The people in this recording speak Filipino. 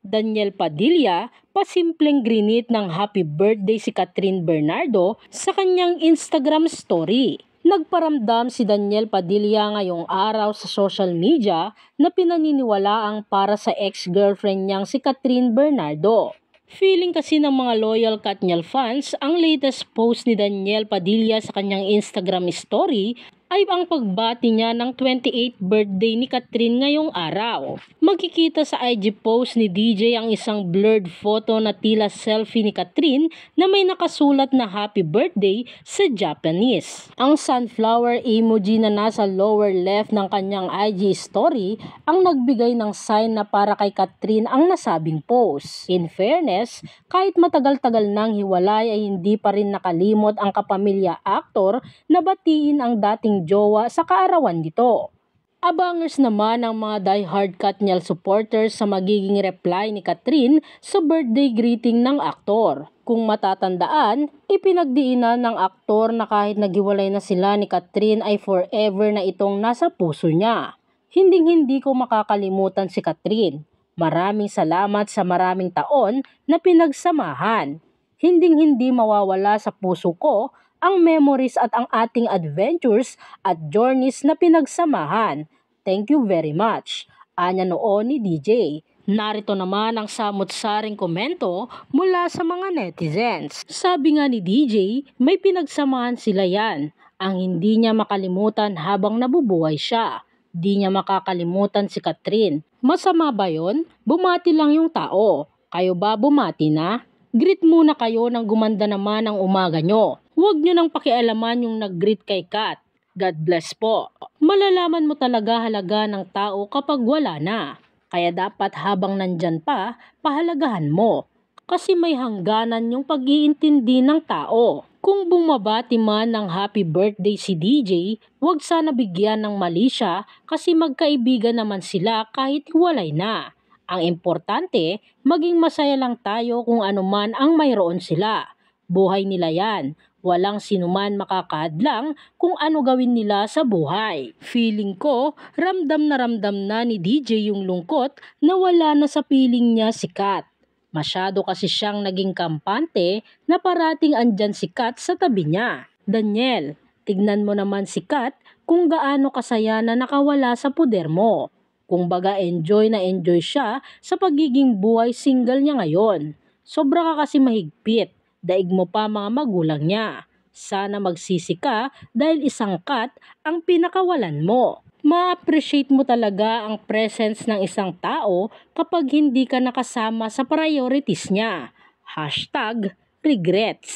Daniel Padilla, pasimpleng grinit ng happy birthday si Catherine Bernardo sa kanyang Instagram story. Nagparamdam si Daniel Padilla ngayong araw sa social media na pinaniniwalaang para sa ex-girlfriend niyang si Catherine Bernardo. Feeling kasi ng mga loyal Katniel fans ang latest post ni Daniel Padilla sa kanyang Instagram story ay ang pagbati niya ng 28th birthday ni Catherine ngayong araw. Magkikita sa IG post ni DJ ang isang blurred photo na tila selfie ni Catherine na may nakasulat na happy birthday sa Japanese. Ang sunflower emoji na nasa lower left ng kanyang IG story ang nagbigay ng sign na para kay Catherine ang nasabing post. In fairness, kahit matagal-tagal nang hiwalay ay hindi pa rin nakalimot ang kapamilya actor na batiin ang dating jowa sa kaarawan nito. Abangers naman ang mga die-hard Katniel supporters sa magiging reply ni Catherine sa birthday greeting ng aktor. Kung matatandaan, ipinagdiinan ng aktor na kahit naghiwalay na sila ni Catherine ay forever na itong nasa puso niya. Hinding-hindi ko makakalimutan si Catherine. Maraming salamat sa maraming taon na pinagsamahan. Hinding-hindi mawawala sa puso ko ang memories at ang ating adventures at journeys na pinagsamahan. Thank you very much. Anya noon ni DJ. Narito naman ang samut-saring komento mula sa mga netizens. Sabi nga ni DJ, may pinagsamahan sila yan. Ang hindi niya makalimutan habang nabubuhay siya. Di niya makakalimutan si Catherine. Masama ba yon? Bumati lang yung tao. Kayo ba bumati na? Greet muna kayo nang gumanda naman ang umaga nyo. Huwag nyo nang pakialaman yung nag-greet kay Kat. God bless po. Malalaman mo talaga halaga ng tao kapag wala na. Kaya dapat habang nandyan pa, pahalagahan mo. Kasi may hangganan yung pag-iintindi ng tao. Kung bumabati man ng happy birthday si DJ, huwag sana bigyan ng mali siya kasi magkaibigan naman sila kahit hiwalay na. Ang importante, maging masaya lang tayo kung ano man ang mayroon sila. Buhay nila yan. Walang sinuman makakahadlang kung ano gawin nila sa buhay. Feeling ko, ramdam na ni DJ yung lungkot na wala na sa piling niya si Kat. Masyado kasi siyang naging kampante na parating andyan si Kat sa tabi niya. Daniel, tignan mo naman si Kat kung gaano kasaya na nakawala sa puder mo. Kung baga enjoy na enjoy siya sa pagiging buhay single niya ngayon. Sobra ka kasi mahigpit, daig mo pa mga magulang niya. Sana magsisi ka dahil isang Kat ang pinakawalan mo. Ma-appreciate mo talaga ang presence ng isang tao kapag hindi ka nakasama sa priorities niya. #regrets